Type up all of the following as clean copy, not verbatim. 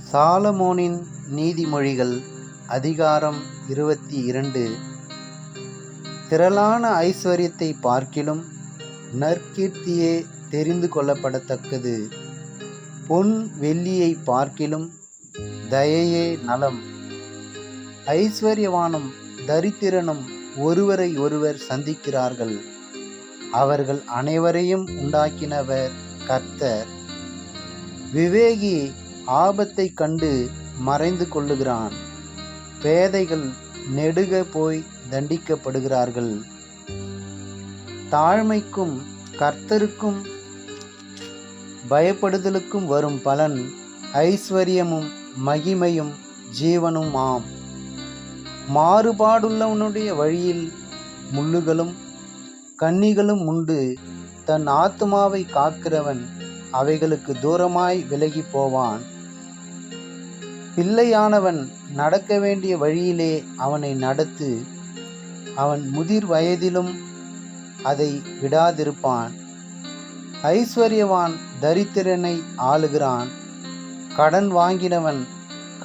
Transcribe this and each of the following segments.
சாலமோனின் நீதிமொழிகள் அதிகாரம் 22. திரளான ஐஸ்வர்யத்தை பார்க்கிலும் நற்கீர்த்தியே தெரிந்து கொள்ளப்படத்தக்கது. பொன் வெள்ளியை பார்க்கிலும் தயையே நலம். ஐஸ்வர்யவானும் தரித்திரனும் ஒருவரை ஒருவர் சந்திக்கிறார்கள். அவர்கள் அனைவரையும் உண்டாக்கினவர் கர்த்தர். விவேகி ஆபத்தை கண்டு மறைந்து கொள்ளுகிறான். பேதைகள் நெடுக போய் தண்டிக்கப்படுகிறார்கள். தாழ்மைக்கும் கர்த்தருக்கும் பயப்படுதலுக்கும் வரும் பலன் ஐஸ்வர்யமும் மகிமையும் ஜீவனும் ஆம். மாறுபாடுள்ளவனுடைய வழியில் முள்ளுகளும் கன்னிகளும் உண்டு. தன் ஆத்துமாவை காக்கிறவன் அவைகளுக்கு தூரமாய் விலகி போவான். பிள்ளையானவன் நடக்க வேண்டிய வழியிலே அவனை நடத்து. அவன் முதிர் வயதிலும் அதை விடாதிருப்பான். ஐஸ்வர்யவான் தரித்திரனை ஆளுகிறான். கடன் வாங்கினவன்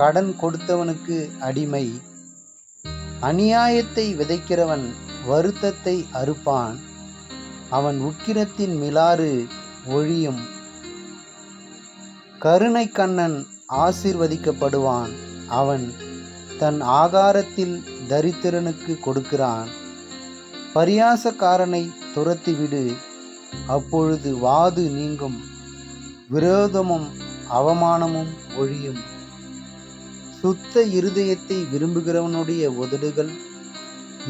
கடன் கொடுத்தவனுக்கு அடிமை. அநியாயத்தை விதைக்கிறவன் வருத்தத்தை அறுப்பான். அவன் உக்கிரத்தின் மிலாறு ஒழியும். கருணை கண்ணன் ஆசீர்வதிக்கப்படுவான். அவன் தன் ஆகாரத்தில் தரித்திரனுக்கு கொடுக்கிறான். பரியாசக்காரனை துரத்திவிடு, அப்பொழுது வாது நீங்கும், விரோதமும் அவமானமும் ஒழியும். சுத்த இருதயத்தை விரும்புகிறவனுடைய உதடுகள்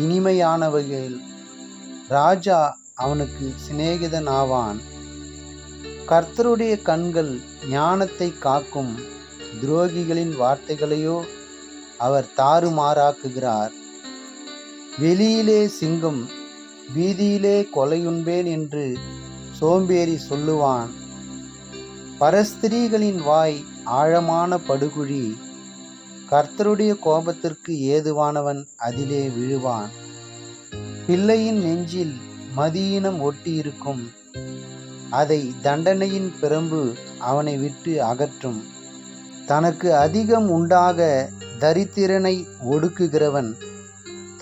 இனிமையானவைகள். ராஜா அவனுக்கு சிநேகிதன் ஆவான். கர்த்தருடைய கண்கள் ஞானத்தை காக்கும். துரோகிகளின் வார்த்தைகளையோ அவர் தாறுமாறாக்குகிறார். வெளியிலே சிங்கம், வீதியிலே கொலையுண்பேன் என்று சோம்பேறி சொல்லுவான். பரஸ்திரீகளின் வாய் ஆழமான படுகுழி. கர்த்தருடைய கோபத்திற்கு ஏதுவானவன் அதிலே விழுவான். பிள்ளையின் நெஞ்சில் மதியீனம் ஒட்டியிருக்கும். அதை தண்டனையின் பிரம்பு அவனை விட்டு அகற்றும். தனக்கு அதிகம் உண்டாக தரித்திரனை ஒடுக்குகிறவன்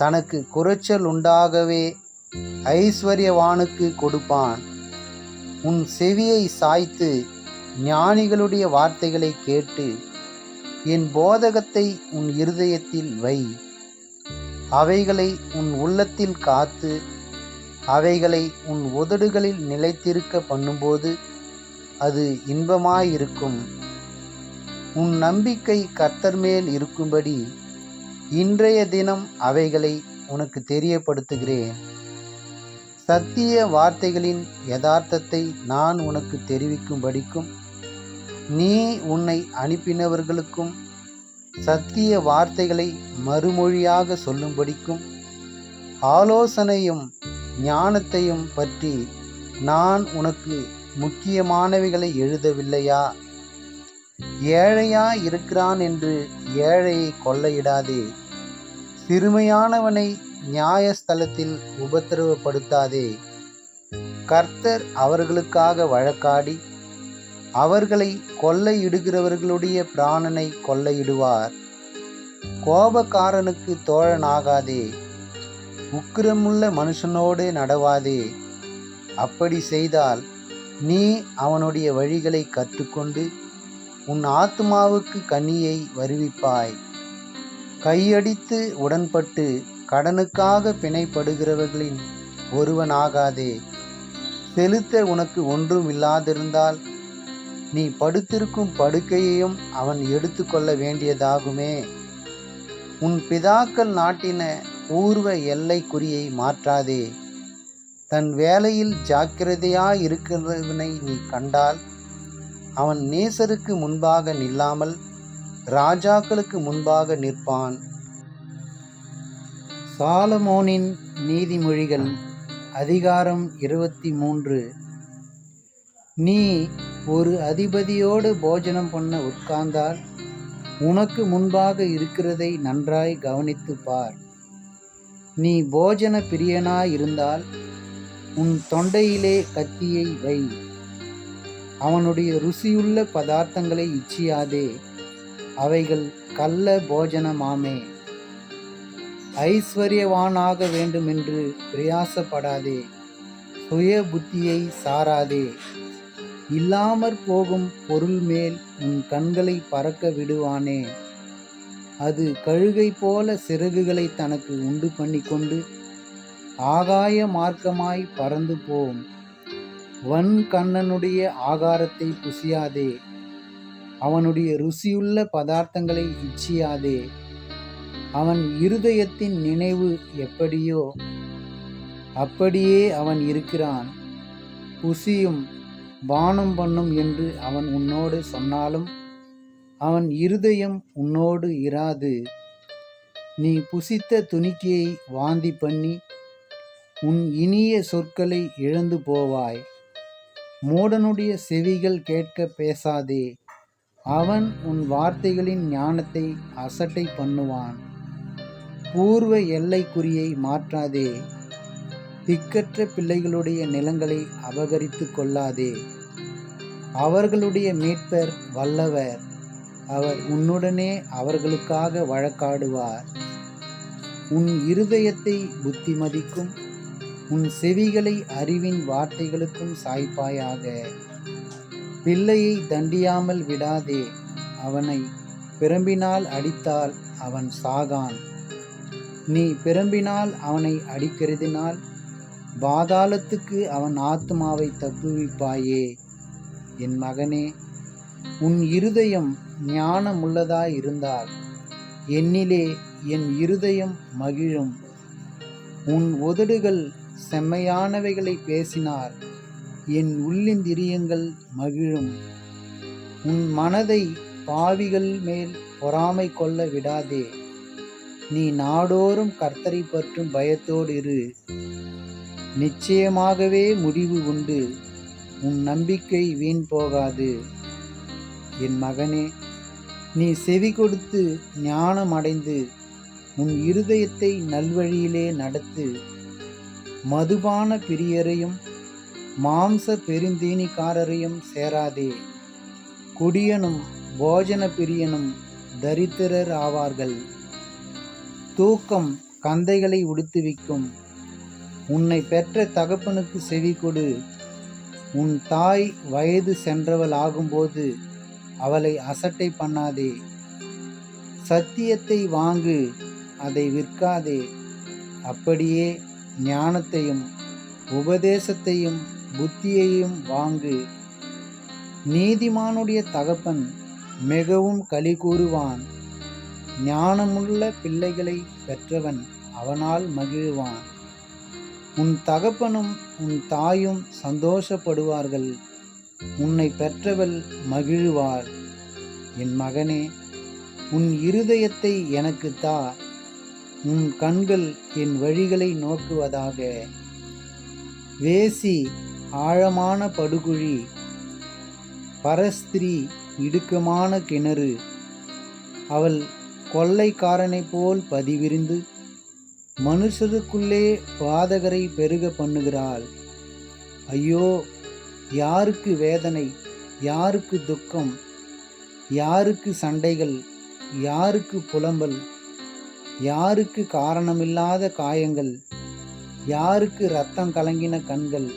தனக்கு குறைச்சல் உண்டாகவே ஐஸ்வர்யவானுக்கு கொடுப்பான். உன் செவியை சாய்த்து ஞானிகளுடைய வார்த்தைகளை கேட்டு என் போதகத்தை உன் இருதயத்தில் வை. அவைகளை உன் உள்ளத்தில் காத்து அவைகளை உன் உதடுகளில் நிலைத்திருக்க பண்ணும்போது அது இன்பமாயிருக்கும். உன் நம்பிக்கை கர்த்தர் மேல் இருக்கும்படி இன்றைய தினம் அவைகளை உனக்கு தெரியப்படுத்துகிறேன். சத்திய வார்த்தைகளின் யதார்த்தத்தை நான் உனக்கு தெரிவிக்கும்படிக்கும் நீ உன்னை அனுப்பினவர்களுக்கும் சத்திய வார்த்தைகளை மறுமொழியாக சொல்லும்படிக்கும் ஆலோசனையும் ஞானத்தையும் பற்றி நான் உனக்கு முக்கியமானவைகளை எழுதவில்லையா? ஏழையா இருக்கிறான் என்று ஏழையை கொள்ளையிடாதே. சிறுமையானவனை நியாயஸ்தலத்தில் உபத்திரவப்படுத்தாதே. கர்த்தர் அவர்களுக்காக வழக்காடி அவர்களை கொள்ளையிடுகிறவர்களுடைய பிராணனை கொள்ளையிடுவார். கோபக்காரனுக்கு தோழனாகாதே. உக்கிரமுள்ள மனுஷனோடு நடவாதே. அப்படி செய்தால் நீ அவனுடைய வழிகளை கற்றுக்கொண்டு உன் ஆத்துமாவுக்கு கண்ணியை வருவிப்பாய். கையடித்து உடன்பட்டு கடனுக்காக பிணைப்படுகிறவர்களின் ஒருவனாகாதே. செலுத்த உனக்கு ஒன்றும் இல்லாதிருந்தால் நீ படுத்திருக்கும் படுக்கையையும் அவன் எடுத்து கொள்ள வேண்டியதாகுமே. உன் பிதாக்கள் நாட்டின பூர்வ எல்லை குறியை மாற்றாதே. தன் வேலையில் ஜாக்கிரதையாயிருக்கிறவனை நீ கண்டால் அவன் நேசருக்கு முன்பாக நில்லாமல் ராஜாக்களுக்கு முன்பாக நிற்பான். சாலமோனின் நீதிமொழிகள் அதிகாரம் 23. நீ ஒரு அதிபதியோடு போஜனம் பண்ண உட்கார்ந்தால் உனக்கு முன்பாக இருக்கிறதை நன்றாய் கவனித்து பார். நீ போஜன பிரியனாயிருந்தால் உன் தொண்டையிலே கத்தியை வை. அவனுடைய ருசியுள்ள பதார்த்தங்களை இச்சியாதே. அவைகள் கள்ள போஜனமாமே. ஐஸ்வர்யவானாக வேண்டுமென்று பிரயாசப்படாதே, சுய புத்தியை சாராதே. இல்லாமற் போகும் பொருள் மேல் உன் கண்களை பறக்க விடுவானே. அது கழுகை போல சிறகுகளை தனக்கு உண்டு பண்ணிக்கொண்டு ஆகாய மார்க்கமாய் பறந்து போம். வன்கண்ணனுடைய ஆகாரத்தை புசியாதே, அவனுடைய ருசியுள்ள பதார்த்தங்களை இச்சியாதே. அவன் இருதயத்தின் நினைவு எப்படியோ அப்படியே அவன் இருக்கிறான். புசியும் பானம் பண்ணும் என்று அவன் உன்னோடு சொன்னாலும் அவன் இருதயம் உன்னோடு இராது. நீ புசித்த துணிக்கையை வாந்தி பண்ணி உன் இனிய சொற்களை இழந்து போவாய். மூடனுடைய செவிகள் கேட்க பேசாதே, அவன் உன் வார்த்தைகளின் ஞானத்தை அசட்டை பண்ணுவான். பூர்வ எல்லைக்குறியை மாற்றாதே, திக்கற்ற பிள்ளைகளுடைய நிலங்களை அபகரித்து கொள்ளாதே. அவர்களுடைய மீட்பர் வல்லவர், அவர் உன்னுடனே அவர்களுக்காக வழக்காடுவார். உன் இருதயத்தை புத்திமதிக்கும் உன் செவிகளை அறிவின் வார்த்தைகளுக்கும் சாய்ப்பாயாக. பிள்ளையை தண்டியாமல் விடாதே, அவனை பிரம்பினால் அடித்தால் அவன் சாகான். நீ பிரம்பினால் அவனை அடிக்கிறதினால் பாதாளத்துக்கு அவன் ஆத்துமாவை தப்புவிப்பாயே. என் மகனே, உன் இருதயம் ஞானமுள்ளதாயிருந்தால் என்னிலே என் இருதயம் மகிழும். உன் உதடுகள் செம்மையானவைகளை பேசினார் என் உள்ளிந்திரியங்கள் மகிழும். உன் மனதை பாவிகள் மேல் பொறாமை கொள்ள விடாதே. நீ நாடோறும் கர்த்தரை பற்றும் பயத்தோடு இரு. நிச்சயமாகவே முடிவு உண்டு, உன் நம்பிக்கை வீண் போகாது. என் மகனே, நீ செவி கொடுத்து ஞானம் அடைந்து உன் இருதயத்தை நல்வழியிலே நடத்து. மதுபான பிரியரையும் மாம்ச பெருந்தீனிக்காரரையும் சேராதே. குடியனும் போஜன பிரியனும் தரித்திரர் ஆவார்கள். தூக்கம் கந்தைகளை உடுத்துவிக்கும். உன்னை பெற்ற தகப்பனுக்கு செவி கொடு. உன் தாய் வயது சென்றவள் ஆகும்போது அவளை அசட்டை பண்ணாதே. சத்தியத்தை வாங்கு, அதை விற்காதே. அப்படியே ஞானத்தையும் உபதேசத்தையும் புத்தியையும் வாங்கு. நீதிமானுடைய தகப்பன் மிகவும் களி கூறுவான். ஞானமுள்ள பிள்ளைகளை பெற்றவன் அவனால் மகிழ்வான். உன் தகப்பனும் உன் தாயும் சந்தோஷப்படுவார்கள். உன்னை பெற்றவள் மகிழ்வாள். என் மகனே, உன் இருதயத்தை எனக்கு தா, உன் கண்கள் என் வழிகளை நோக்குவதாக. வேசி ஆழமான படுகுழி, பரஸ்திரீ இடுக்கமான கிணறு. அவள் கொள்ளைக்காரனைப் போல் பதிவிரிந்து மனுஷருக்குள்ளே பாதகரை பெருக பண்ணுகிறாள். ஐயோ, யாருக்கு வேதனை, யாருக்கு துக்கம், யாருக்கு சண்டைகள், யாருக்கு புலம்பல், யாருக்கு காரணமில்லாத காயங்கள், யாருக்கு இரத்தம் கலங்கின கண்கள்.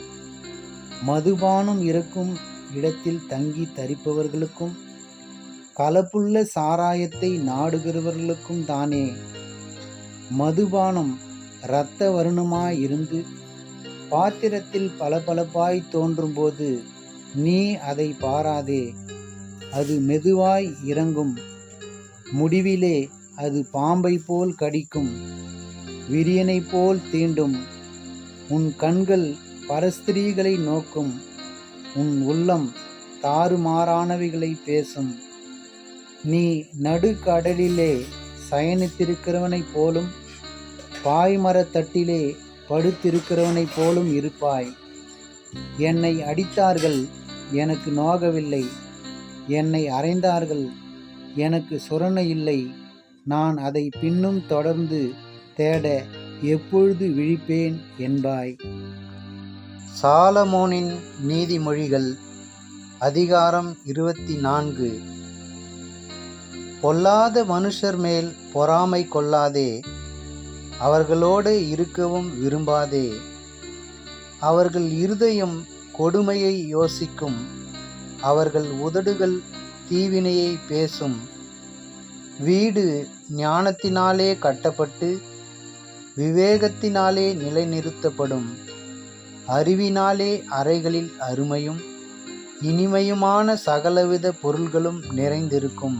மதுபானம் இருக்கும் இடத்தில் தங்கி தரிப்பவர்களுக்கும் கலப்புள்ள சாராயத்தை நாடுகிறவர்களுக்கும் தானே. மதுபானம் இரத்த வருணமாயிருந்து பாத்திரத்தில் பளபளப்பாய் தோன்றும்போது நீ அதை பாராதே. அது மெதுவாய் இறங்கும். முடிவிலே அது பாம்பை போல் கடிக்கும், விரியனை போல் தீண்டும். உன் கண்கள் பரஸ்திரீகளை நோக்கும், உன் உள்ளம் தாறுமாறானவைகளை பேசும். நீ நடுக்கடலிலே சயனித்திருக்கிறவனைப் போலும் பாய்மரத்தட்டிலே படுத்திருக்கிறவனைப் போலும் இருப்பாய். என்னை அடித்தார்கள், எனக்கு நோகவில்லை. என்னை அறைந்தார்கள், எனக்கு சொரணை இல்லை. நான் அதை பின்னும் தொடர்ந்து தேட எப்பொழுது விழிப்பேன் என்பாய். சாலமோனின் நீதிமொழிகள் அதிகாரம் 24. பொல்லாத மனுஷர் மேல் பொறாமை கொள்ளாதே, அவர்களோடு இருக்கவும் விரும்பாதே. அவர்கள் இருதயம் கொடுமையை யோசிக்கும், அவர்கள் உதடுகள் தீவினையை பேசும். வீடு ஞானத்தினாலே கட்டப்பட்டு விவேகத்தினாலே நிலைநிறுத்தப்படும். அறிவினாலே அறைகளில் அருமையும் இனிமையுமான சகலவித பொருள்களும் நிறைந்திருக்கும்.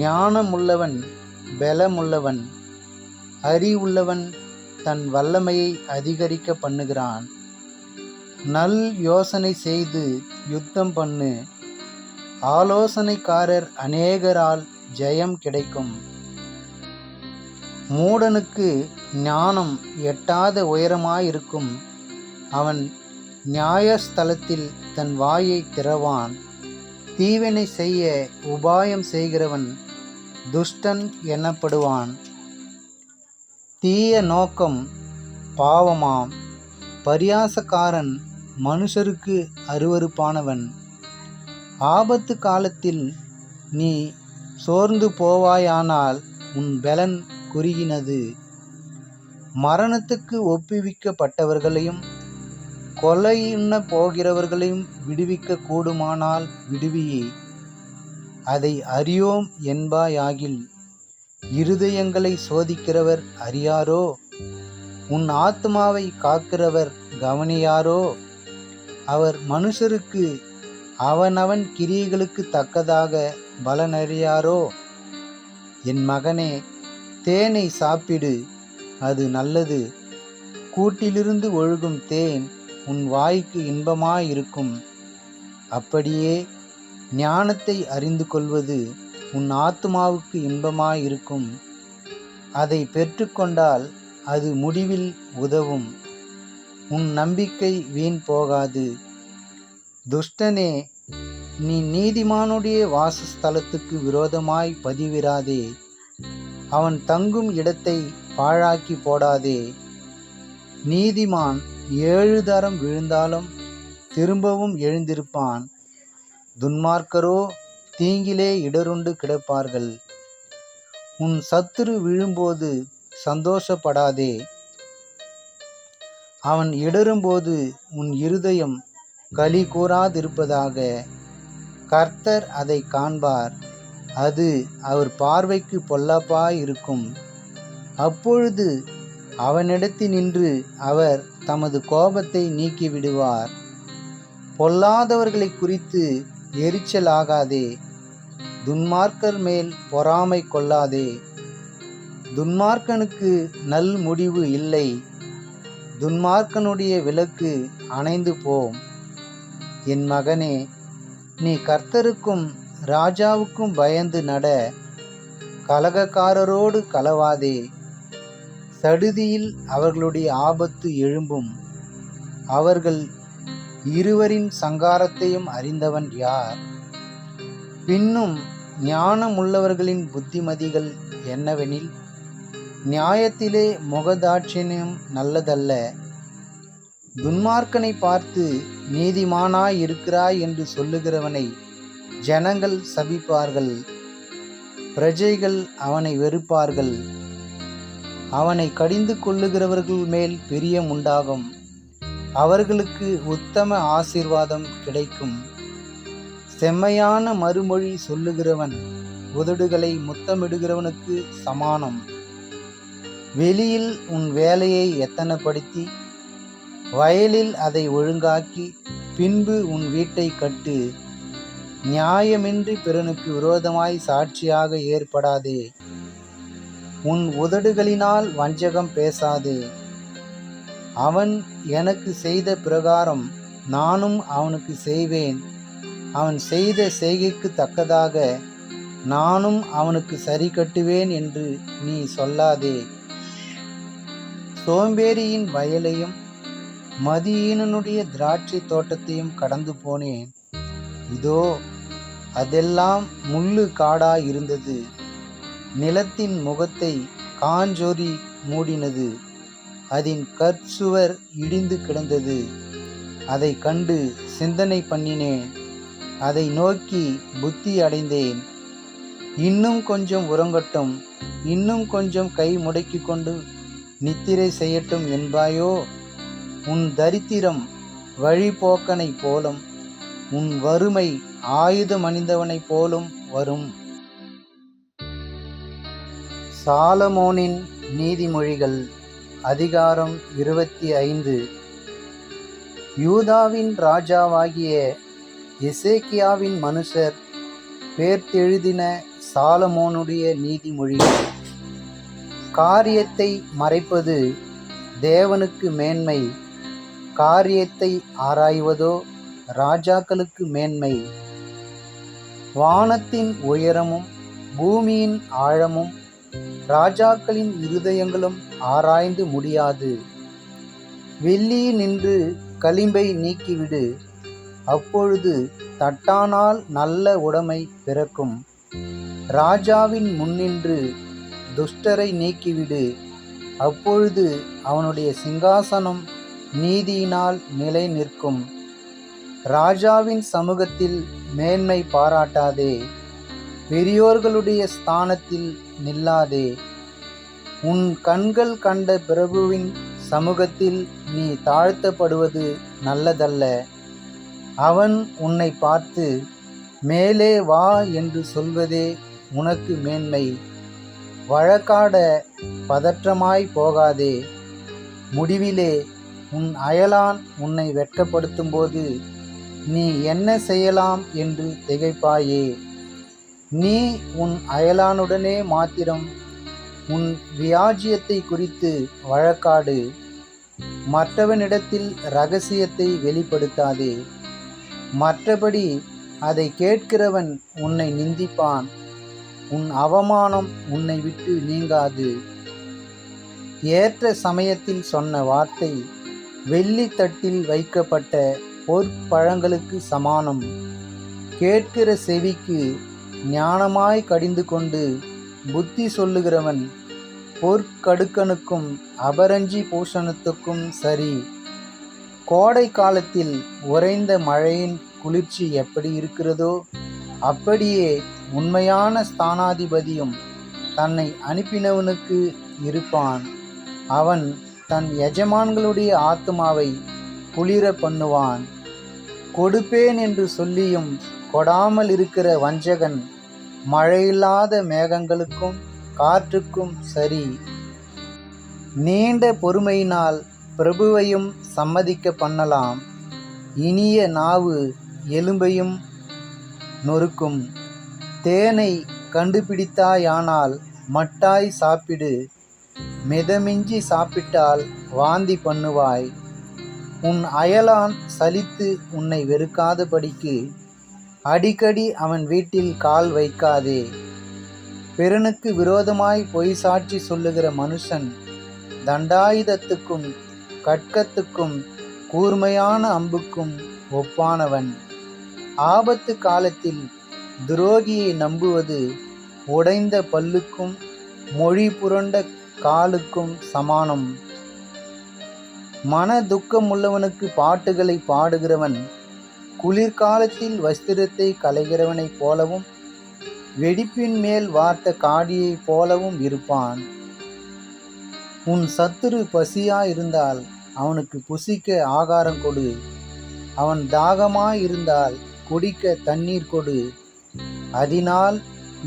ஞானமுள்ளவன் பலமுள்ளவன், அறிவுள்ளவன் தன் வல்லமையை அதிகரிக்க பண்ணுகிறான். நல் யோசனை செய்து யுத்தம் பண்ணு, ஆலோசனைக்காரர் அநேகரால் ஜெயம் கிடைக்கும். மூடனுக்கு ஞானம் எட்டாத உயரமாயிருக்கும், அவன் நியாயஸ்தலத்தில் தன் வாயை திறவான். தீவினை செய்ய உபாயம் செய்கிறவன் துஷ்டன் எனப்படுவான். தீய நோக்கம் பாவமாம், பரியாசக்காரன் மனுஷருக்கு அருவருப்பானவன். ஆபத்து காலத்தில் நீ சோர்ந்து போவாயானால் உன் பலன் குறுகினது. மரணத்துக்கு ஒப்புவிக்கப்பட்டவர்களையும் கொலையுண்ண போகிறவர்களையும் விடுவிக்க கூடுமானால் விடுவியே. அதை அறியோம் என்பாயாகில் இருதயங்களை சோதிக்கிறவர் அறியாரோ? உன் ஆத்மாவை காக்கிறவர் கவனியாரோ? அவர் மனுஷருக்கு அவனவன் கிரியைகளுக்கு தக்கதாக பலனறியாரோ? என் மகனே, தேனை சாப்பிடு, அது நல்லது. கூட்டிலிருந்து ஒழுகும் தேன் உன் வாய்க்கு இன்பமாயிருக்கும். அப்படியே ஞானத்தை அறிந்து கொள்வது உன் ஆத்மாவுக்கு இன்பமாயிருக்கும். அதை பெற்றுக்கொண்டால் அது முடிவில் உதவும். உன் நம்பிக்கை வீண் போகாது. துஷ்டனே, நீ நீதிமானுடைய வாசஸ்தலத்துக்கு விரோதமாய் பதிவிராதே. அவன் தங்கும் இடத்தை பாழாக்கி போடாதே. நீதிமான் 7 தரம் விழுந்தாலும் திரும்பவும் எழுந்திருப்பான். துன்மார்க்கரோ தீங்கிலே இடருண்டு கிடப்பார்கள். உன் சத்துரு விழும்போது சந்தோஷப்படாதே. அவன் இடரும்போது உன் இருதயம் களி கூறாதிருப்பதாக. கர்த்தர் அதை காண்பார், அது அவர் பார்வைக்கு பொல்லாப்பாயிருக்கும். அப்பொழுது அவனிடத்தினின்று அவர் தமது கோபத்தை நீக்கிவிடுவார். பொல்லாதவர்களை குறித்து எரிச்சலாகாதே, துன்மார்க்கர் மேல் பொறாமை கொள்ளாதே. துன்மார்க்கனுக்கு நல் முடிவு இல்லை, துன்மார்க்கனுடைய விளக்கு அணைந்து போம். என் மகனே, நீ கர்த்தருக்கும் ராஜாவுக்கும் பயந்து நட. கலகக்காரரோடு கலவாதே. சடுதியில் அவர்களுடைய ஆபத்து எழும்பும். அவர்கள் இருவரின் சங்காரத்தையும் அறிந்தவன் யார்? பின்னும் ஞானமுள்ளவர்களின் புத்திமதிகள் என்னவெனில், நியாயத்திலே முகதாட்சிணியம் நல்லதல்ல. துன்மார்க்கனை பார்த்து நீதிமானாயிருக்கிறாய் என்று சொல்லுகிறவனை ஜனங்கள் சபிப்பார்கள். பிரஜைகள் அவனை வெறுப்பார்கள். அவனை கடிந்து கொள்ளுகிறவர்கள் மேல் பிரியம் உண்டாகும். அவர்களுக்கு உத்தம ஆசீர்வாதம் கிடைக்கும். செம்மையான மறுமொழி சொல்லுகிறவன் உதடுகளை முத்தமிடுகிறவனுக்கு சமானம். வெளியில் உன் வேலையை எத்தனப்படுத்தி வயலில் அதை ஒழுங்காக்கி பின்பு உன் வீட்டை கட்டு. நியாயமின்றி பிறனுக்கு விரோதமாய் சாட்சியாக ஏற்படாதே. உன் உதடுகளினால் வஞ்சகம் பேசாதே. அவன் எனக்கு செய்த பிரகாரம் நானும் அவனுக்கு செய்வேன். அவன் செய்த செய்கைக்கு தக்கதாக நானும் அவனுக்கு சரி கட்டுவேன் என்று நீ சொல்லாதே. சோம்பேறியின் வயலையும் மதியீனனுடைய திராட்சை தோட்டத்தையும் கடந்து போனேன். இதோ, அதெல்லாம் முள்ளு காடாயிருந்தது. நிலத்தின் முகத்தை காஞ்சொறி மூடினது. அதன் கற்சுவர் இடிந்து கிடந்தது. அதை கண்டு சிந்தனை பண்ணினேன். அதை நோக்கி புத்தி அடைந்தேன். இன்னும் கொஞ்சம் உறங்கட்டும், இன்னும் கொஞ்சம் கை முடக்கி கொண்டு நித்திரை செய்யட்டும் என்பாயோ? உன் தரித்திரம் வழிபோக்கனைப் போலும், உன் வறுமை ஆயுதம் அணிந்தவனைப் போலும் வரும். சாலமோனின் நீதிமொழிகள் அதிகாரம் 25. யூதாவின் ராஜாவாகிய எசேக்கியாவின் மனுஷர் பேர்த்தெழுதின சாலமோனுடைய நீதிமொழிகள். காரியத்தை மறைப்பது தேவனுக்கு மேன்மை, காரியத்தை ஆராய்வதோ ராஜாக்களுக்கு மேன்மை. வானத்தின் உயரமும் பூமியின் ஆழமும் ராஜாக்களின் இருதயங்களும் ஆராய்ந்து முடியாது. வெள்ளியினின்று களிம்பை நீக்கிவிடு, அப்பொழுது தட்டானால் நல்ல உடைமை பிறக்கும். ராஜாவின் முன்னின்று துஷ்டரை நீக்கிவிடு, அப்பொழுது அவனுடைய சிங்காசனம் நீதியினால் நிலை நிற்கும். ராஜாவின் சமூகத்தில் மேன்மை பாராட்டாதே, பெரியோர்களுடைய ஸ்தானத்தில் நில்லாதே. உன் கண்கள் கண்ட பிரபுவின் சமூகத்தில் நீ தாழ்த்தப்படுவது நல்லதல்ல. அவன் உன்னை பார்த்து மேலே வா என்று சொல்வதே உனக்கு மேன்மை. வழக்காட பதற்றமாய் போகாதே. முடிவிலே உன் அயலான் உன்னை வெட்கப்படுத்தும்போது நீ என்ன செய்யலாம் என்று திகைப்பாயே. நீ உன் அயலானுடனே மாத்திரம் உன் வியாஜ்யத்தை குறித்து வழக்காடு, மற்றவனிடத்தில் இரகசியத்தை வெளிப்படுத்தாதே. மற்றபடி அதை கேட்கிறவன் உன்னை நிந்திப்பான், உன் அவமானம் உன்னை விட்டு நீங்காது. ஏற்ற சமயத்தில் சொன்ன வார்த்தை வெள்ளி தட்டில் வைக்கப்பட்ட பொற்பழங்களுக்கு சமானம். கேட்கிற செவிக்கு ஞானமாய் கடிந்து கொண்டு புத்தி சொல்லுகிறவன் பொற்கடுக்கனுக்கும் அபரஞ்சி பூஷணத்துக்கும் சரி. கோடை காலத்தில் உறைந்த மழையின் குளிர்ச்சி எப்படி இருக்கிறதோ அப்படியே உண்மையான ஸ்தானாதிபதியும் தன்னை அனுப்பினவனுக்கு இருப்பான். அவன் தன் எஜமான்களுடைய ஆத்துமாவை குளிர பண்ணுவான். கொடுப்பேன் என்று சொல்லியும் கொடாமல் இருக்கிற வஞ்சகன் மழையில்லாத மேகங்களுக்கும் காற்றுக்கும் சரி. நீண்ட பொறுமையினால் பிரபுவையும் சம்மதிக்க பண்ணலாம். இனிய நாவு எலும்பையும் நொறுக்கும். தேனை கண்டுபிடித்தாயானால் மட்டாய் சாப்பிடு, மிதமிஞ்சி சாப்பிட்டால் வாந்தி பண்ணுவாய். உன் அயலான் சலித்து உன்னை வெறுக்காதபடிக்கு அடிக்கடி அவன் வீட்டில் கால் வைக்காதே. பிறனுக்கு விரோதமாய் பொய் சாட்சி சொல்லுகிற மனுஷன் தண்டாயுதத்துக்கும் கட்கத்துக்கும் கூர்மையான அம்புக்கும் ஒப்பானவன். ஆபத்து காலத்தில் துரோகியை நம்புவது உடைந்த பல்லுக்கும் மொழி புரண்ட காலுக்கும் சமானம். மன துக்கமுள்ளவனுக்கு பாட்டுகளை பாடுகிறவன் குளிர்காலத்தில் வஸ்திரத்தை களைகிறவனைப் போலவும் வெடிப்பின் மேல் வார்த்த காடியைப் போலவும் இருப்பான். உன் சத்துரு பசியாயிருந்தால் அவனுக்கு புசிக்க ஆகாரம் கொடு, அவன் தாகமாயிருந்தால் குடிக்க தண்ணீர் கொடு. அதனால்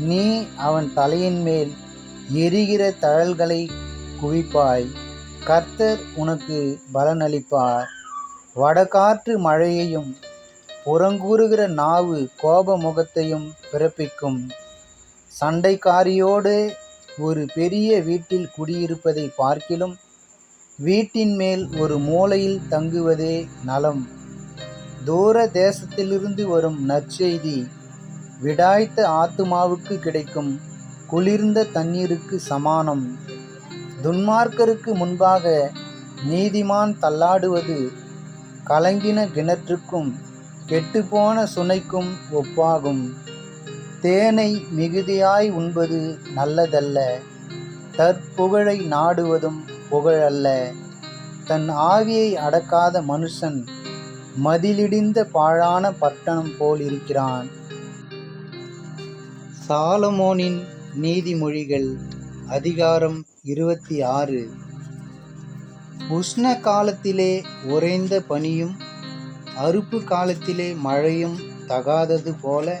நீ அவன் தலையின் மேல் எரிகிற தழல்களை குவிப்பாய். கர்த்தர் உனக்கு பலனளிப்பார். வடகாற்று மழையையும் புறங்கூறுகிற நாவு கோப முகத்தையும் பிறப்பிக்கும். சண்டைக்காரியோடு ஒரு பெரிய வீட்டில் குடியிருப்பதை பார்க்கிலும் வீட்டின் மேல் ஒரு மூலையில் தங்குவதே நலம். தூர தேசத்திலிருந்து வரும் நற்செய்தி விடாய்த்த ஆத்துமாவுக்கு கிடைக்கும் குளிர்ந்த தண்ணீருக்கு சமானம். துன்மார்க்கருக்கு முன்பாக நீதிமான் தள்ளாடுவது கலங்கின கிணற்றுக்கும் கெட்டுப்போன சுனைக்கும் ஒப்பாகும். தேனை மிகுதியாய் உண்பது நல்லதல்ல, தற்புகழை நாடுவதும் புகழல்ல. தன் ஆவியை அடக்காத மனுஷன் மதிலிடிந்த பாழான பட்டணம் போல் இருக்கிறான். சாலமோனின் நீதிமொழிகள் அதிகாரம் 26. உஷ்ண காலத்திலே உறைந்த பனியும் அறுப்பு காலத்திலே மழையும் தகாதது போல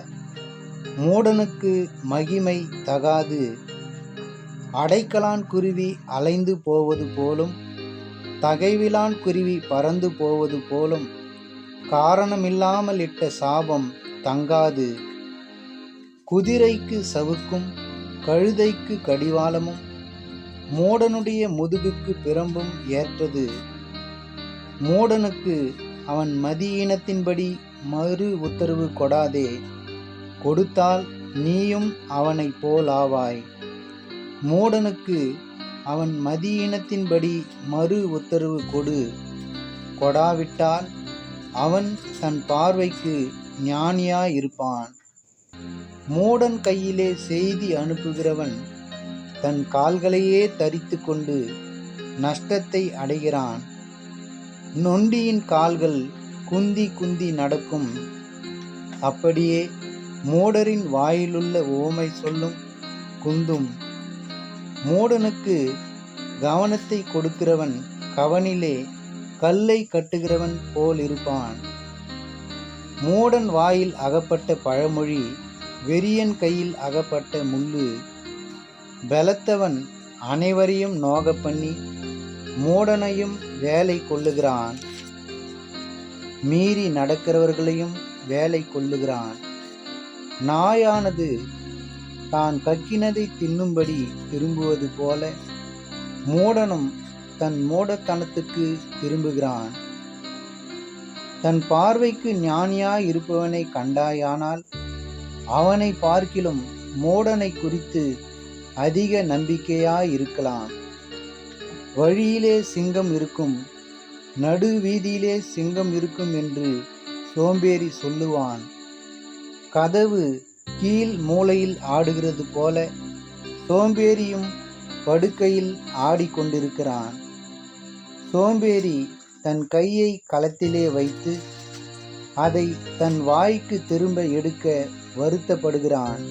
மூடனுக்கு மகிமை தகாது. அடைக்கலான் குருவி அலைந்து போவது போலும் தகைவிலான் குருவி பறந்து போவது போலும் காரணமில்லாமல் இட்ட சாபம் தங்காது. குதிரைக்கு சவுக்கும் கழுதைக்கு கடிவாளமும் மூடனுடைய முதுகுக்கு பிரம்பும் ஏற்றது. மூடனுக்கு அவன் மதியீனத்தின்படி மறு உத்தரவு கொடாதே, கொடுத்தால் நீயும் அவனை போலாவாய். மூடனுக்கு அவன் மதியீனத்தின்படி மறு உத்தரவு கொடு, கொடாவிட்டால் அவன் தன் பார்வைக்கு ஞானியாயிருப்பான். மூடன் கையிலே செய்தி அனுப்புகிறவன் தன் கால்களையே தரித்து கொண்டு நஷ்டத்தை அடைகிறான். நொண்டியின் கால்கள் குந்தி குந்தி நடக்கும். அப்படியே மூடரின் வாயிலுள்ள ஓமை சொல்லும் குந்தும். மூடனுக்கு கவனத்தை கொடுக்கிறவன் கவனிலே கல்லை கட்டுகிறவன் போல் இருப்பான். மூடன் வாயில் அகப்பட்ட பழமொழி வெறியன் கையில் அகப்பட்ட முள்ளு. பலத்தவன் அனைவரையும் நோக பண்ணி மூடனையும் வேலை கொள்ளுகிறான். மீறி நடக்கிறவர்களையும் வேலை கொள்ளுகிறான். நாயானது தான் கக்கினதை தின்னும்படி திரும்புவது போல மூடனும் தன் மூடத்தனத்துக்கு திரும்புகிறான். தன் பார்வைக்கு ஞானியாய் இருப்பவனை கண்டாயானால் அவனை பார்க்கிலும் மூடனை குறித்து அதிக நம்பிக்கையாயிருக்கலாம். வழியிலே சிங்கம் இருக்கும், நடு வீதியிலே சிங்கம் இருக்கும் என்று சோம்பேறி சொல்லுவான். கதவு கீழ் மூலையில் ஆடுகிறது போல சோம்பேறியும் படுக்கையில் ஆடிக்கொண்டிருக்கிறான். சோம்பேறி தன் கையை களத்திலே வைத்து அதை தன் வாய்க்கு திரும்ப எடுக்க வருத்தப்படுகிறான்.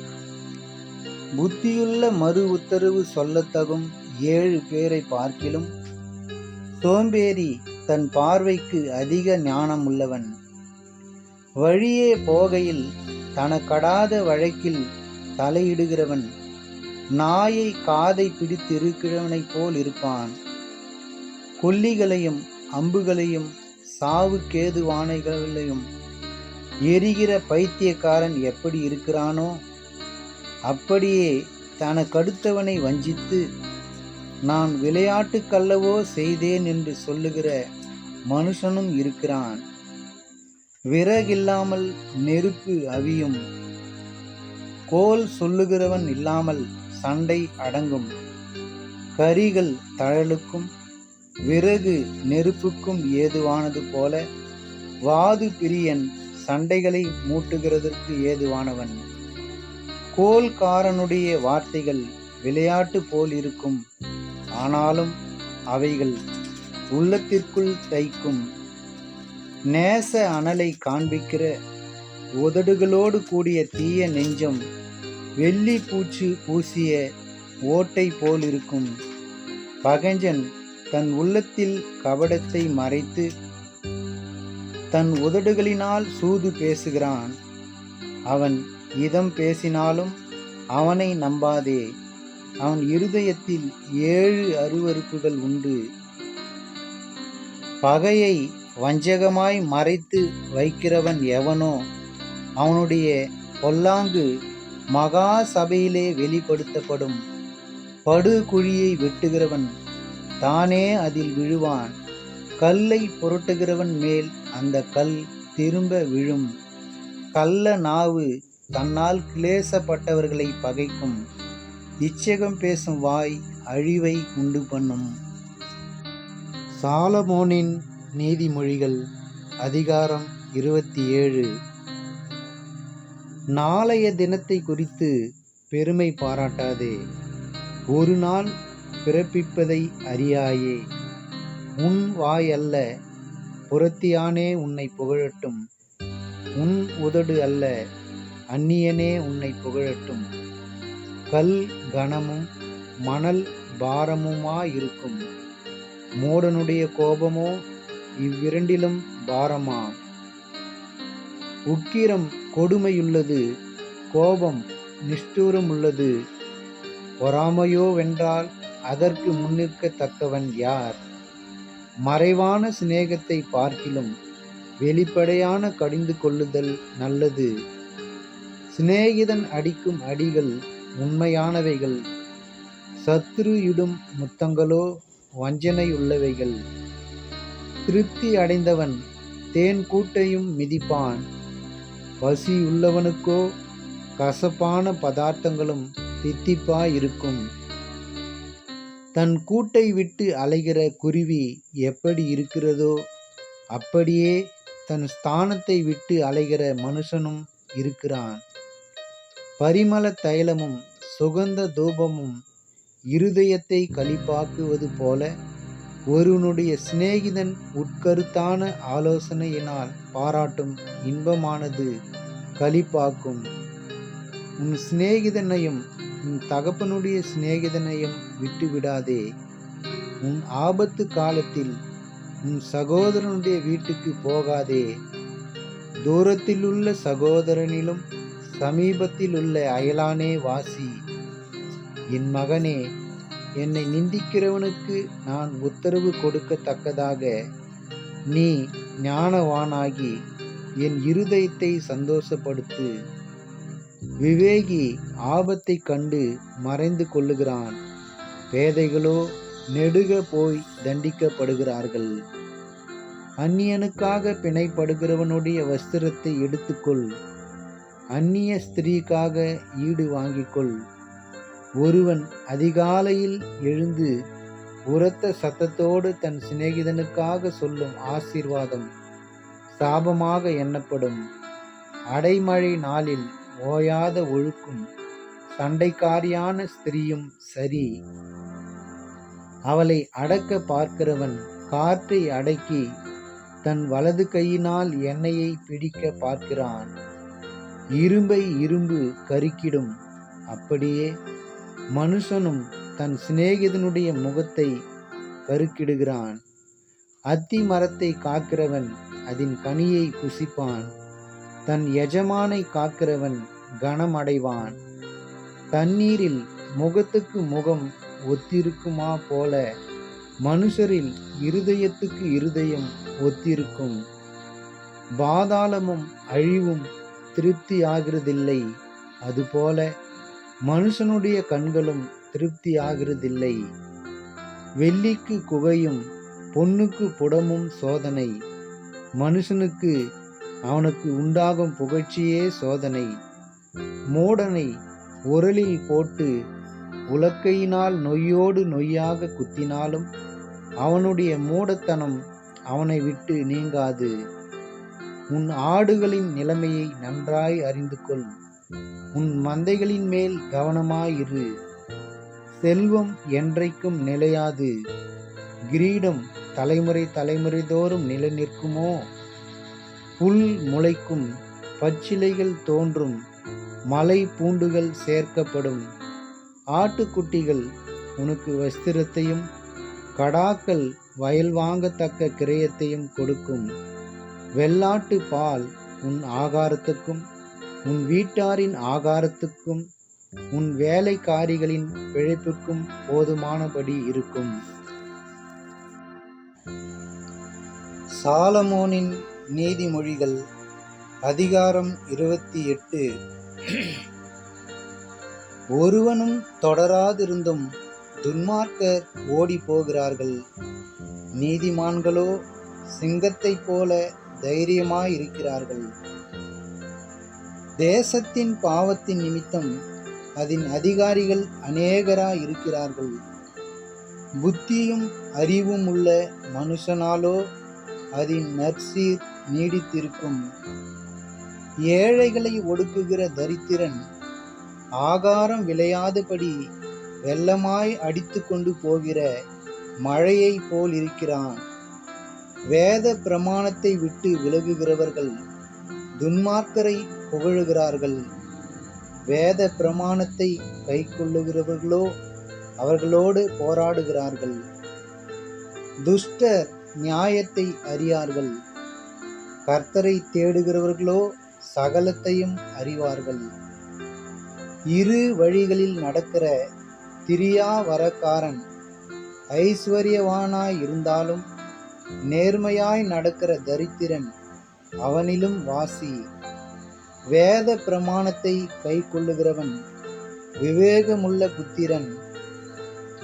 புத்தியுள்ள மறு உத்தரவு சொல்லத்தகும் 7 பேரை பார்க்கிலும் சோம்பேறி தன் பார்வைக்கு அதிக ஞானம் உள்ளவன். வழியே போகையில் தனக்கடாத வழக்கில் தலையிடுகிறவன் நாயை காதை பிடித்து இருக்கிறவனைப் போல் இருப்பான். கொல்லிகளையும் அம்புகளையும் சாவுக்கேதுவானைகளையும் எரிகிற பைத்தியக்காரன் எப்படி இருக்கிறானோ அப்படியே தனக்கடுத்தவனை வஞ்சித்து நான் விளையாட்டுக்கல்லவோ செய்தேன் என்று சொல்லுகிற மனுஷனும் இருக்கிறான். விறகில்லாமல் நெருப்பு அவியும், கோல் சொல்லுகிறவன் இல்லாமல் சண்டை அடங்கும். கரிகள் தழலுக்கும் விறகு நெருப்புக்கும் ஏதுவானது போல வாது பிரியன் சண்டைகளை மூட்டுகிறதற்கு ஏதுவானவன். கோல்காரனுடைய வார்த்தைகள் விளையாட்டு போல் இருக்கும், ஆனாலும் அவைகள் உள்ளத்திற்குள் தைக்கும். நேச அனலை காண்பிக்கிற உதடுகளோடு கூடிய தீய நெஞ்சம் வெள்ளி பூச்சு பூசிய ஓட்டை போல் இருக்கும். பகஞ்சன் தன் உள்ளத்தில் கபடத்தை மறைத்து தன் உதடுகளினால் சூது பேசுகிறான். அவன் இதம் பேசினாலும் அவனை நம்பாதே. அவன் இருதயத்தில் 7 அருவருப்புகள் உண்டு. பகையை வஞ்சகமாய் மறைத்து வைக்கிறவன் எவனோ அவனுடைய பொல்லாங்கு மகா சபையிலே வெளிப்படுத்தப்படும். படுகுழியை வெட்டுகிறவன் தானே அதில் விழுவான். கல்லை புரட்டுகிறவன் மேல் அந்த கல் திரும்ப விழும். கள்ள நாவு தன்னால் கிளேசப்பட்டவர்களை பகைக்கும். இச்சகம் பேசும் வாய் அழிவை உண்டு பண்ணும். சாலமோனின் நீதிமொழிகள் அதிகாரம் 27. நாளைய தினத்தை குறித்து பெருமை பாராட்டாதே, ஒரு நாள் பிறப்பிப்பதை அறியாயே. உன் வாய் அல்ல, புறத்தியானே உன்னை புகழட்டும். உன் உதடு அல்ல, அந்நியனே உன்னை புகழட்டும். கல் கனமும் மணல் பாரமுமாயிருக்கும். மூடனுடைய கோபமோ இவ்விரண்டிலும் பாரமாம். உக்கிரம் கொடுமையுள்ளது, கோபம் நிஷ்டூரமுள்ளது. பொறாமையோ வென்றால் அதற்கு முன்னிற்கத்தக்கவன் யார்? மறைவான சிநேகத்தை பார்க்கிலும் வெளிப்படையான கடிந்து கொள்ளுதல் நல்லது. சிநேகிதன் அடிக்கும் அடிகள் உண்மையானவைகள், சத்துரு இடும் முத்தங்களோ வஞ்சனையுள்ளவைகள். திருப்தி அடைந்தவன் தேன் கூட்டையும் மிதிப்பான், பசியுள்ளவனுக்கோ கசப்பான பதார்த்தங்களும் தித்திப்பாயிருக்கும். தன் கூட்டை விட்டு அலைகிற குருவி எப்படி இருக்கிறதோ அப்படியே தன் ஸ்தானத்தை விட்டு அலைகிற மனுஷனும் இருக்கிறான். பரிமள தைலமும் சுகந்த தூபமும் இருதயத்தை களிப்பாக்குவது போல ஒருவனுடைய சிநேகிதன் உட்கருத்தான ஆலோசனையினால் பாராட்டும் இன்பமானது களிப்பாக்கும். உன் சிநேகிதனையும் உன் தகப்பனுடைய சிநேகிதனையும் விட்டுவிடாதே. உன் ஆபத்து காலத்தில் உன் சகோதரனுடைய வீட்டுக்கு போகாதே. தூரத்திலுள்ள சகோதரனிலும் சமீபத்திலுள்ள அயலானே வாசி. என் மகனே, என்னை நிந்திக்கிறவனுக்கு நான் உத்தரவு கொடுக்கத்தக்கதாக நீ ஞானவானாகி என் இருதயத்தை சந்தோஷப்படுத்து. விவேகி ஆபத்தை கண்டு மறைந்து கொள்ளுகிறான், பேதைகளோ நெடுக போய் தண்டிக்கப்படுகிறார்கள். அந்நியனுக்காக பிணைப்படுகிறவனுடைய வஸ்திரத்தை எடுத்துக்கொள், அந்நிய ஸ்திரீக்காக ஈடு வாங்கிக்கொள். ஒருவன் அதிகாலையில் எழுந்து உரத்த சத்தத்தோடு தன் சிநேகிதனுக்காக சொல்லும் ஆசீர்வாதம் சாபமாக எண்ணப்படும். அடைமழை நாளில் ஓயாத ஒழுக்கும் சண்டைக்காரியான ஸ்திரீயும் சரி. அவளை அடக்க பார்க்கிறவன் காற்றை அடக்கி தன் வலது கையினால் எண்ணெயை பிடிக்க பார்க்கிறான். இரும்பை இரும்பு கருக்கிடும், அப்படியே மனுஷனும் தன் சிநேகிதனுடைய முகத்தை கருக்கிடுகிறான். அத்தி மரத்தை காக்கிறவன் அதன் கனியை புசிப்பான், தன் எஜமானை காக்கிறவன் கனமடைவான். தண்ணீரில் முகத்துக்கு முகம் ஒத்திருக்குமா போல மனுஷரில் இருதயத்துக்கு இருதயம் ஒத்திருக்கும். பாதாளமும் அழிவும் திருப்தி ஆகிறதில்லை, அதுபோல மனுஷனுடைய கண்களும் திருப்தி ஆகிறதில்லை. வெள்ளிக்கு குகையும் பொன்னுக்கு புடமும் சோதனை, மனுஷனுக்கு அவனுக்கு உண்டாகும் புகழ்ச்சியே சோதனை. மூடனை உரலில் போட்டு உலக்கையினால் நொய்யோடு நொய்யாக குத்தினாலும் அவனுடைய மூடத்தனம் அவனை விட்டு நீங்காது. உன் ஆடுகளின் நிலைமையை நன்றாய் அறிந்து கொள், உன் மந்தைகளின் மேல் கவனமாயிரு. செல்வம் என்றைக்கும் நிலையாது, கிரீடம் தலைமுறை தலைமுறை தோறும் நிலை நிற்குமோ? புல் முளைக்கும், பச்சிலைகள் தோன்றும், மலை பூண்டுகள் சேர்க்கப்படும். ஆட்டுக்குட்டிகள் உனக்கு வஸ்திரத்தையும் கடாக்கள் வயல் வாங்கத்தக்க கிரயத்தையும் கொடுக்கும். வெள்ளாட்டு பால் உன் ஆகாரத்துக்கும் உன் வீட்டாரின் ஆகாரத்துக்கும் உன் வேலைக்காரிகளின் பிழைப்புக்கும் போதுமானபடி இருக்கும். சாலமோனின் நீதிமொழிகள் அதிகாரம் 28. ஒருவனும் தொடராதிருந்தும் துன்மார்க்கர் ஓடி போகிறார்கள், நீதிமான்களோ சிங்கத்தைப் போல தைரியமாயிருக்கிறார்கள். தேசத்தின் பாவத்தின் நிமித்தம் அதன் அதிகாரிகள் அநேகராயிருக்கிறார்கள், புத்தியும் அறிவும் உள்ள மனுஷனாலோ அதன் நற்சீர் நீடித்திருக்கும். ஏழைகளை ஒடுக்குகிற தரித்திரன் ஆகாரம் விளையாதபடி வெள்ளமாய் அடித்து கொண்டு போகிற மழையை போல் இருக்கிறான். வேத பிரமாணத்தை விட்டு விலகுகிறவர்கள் துன்மார்க்கரை புகழுகிறார்கள், வேத பிரமாணத்தை கைக்கொள்ளுகிறவர்களோ அவர்களோடு போராடுகிறார்கள். துஷ்டர் நியாயத்தை அறியார்கள். கர்த்தரை தேடுகிறவர்களோ சகலத்தையும் அறிவார்கள். இரு வழிகளில் நடக்கிற திரியாவரக்காரன் ஐஸ்வர்யவானாய் இருந்தாலும் நேர்மையாய் நடக்கிற தரித்திரன் அவனிலும் வாசி. வேத பிரமாணத்தை கைக்கொள்ளுகிறவன் விவேகமுள்ள புத்திரன்.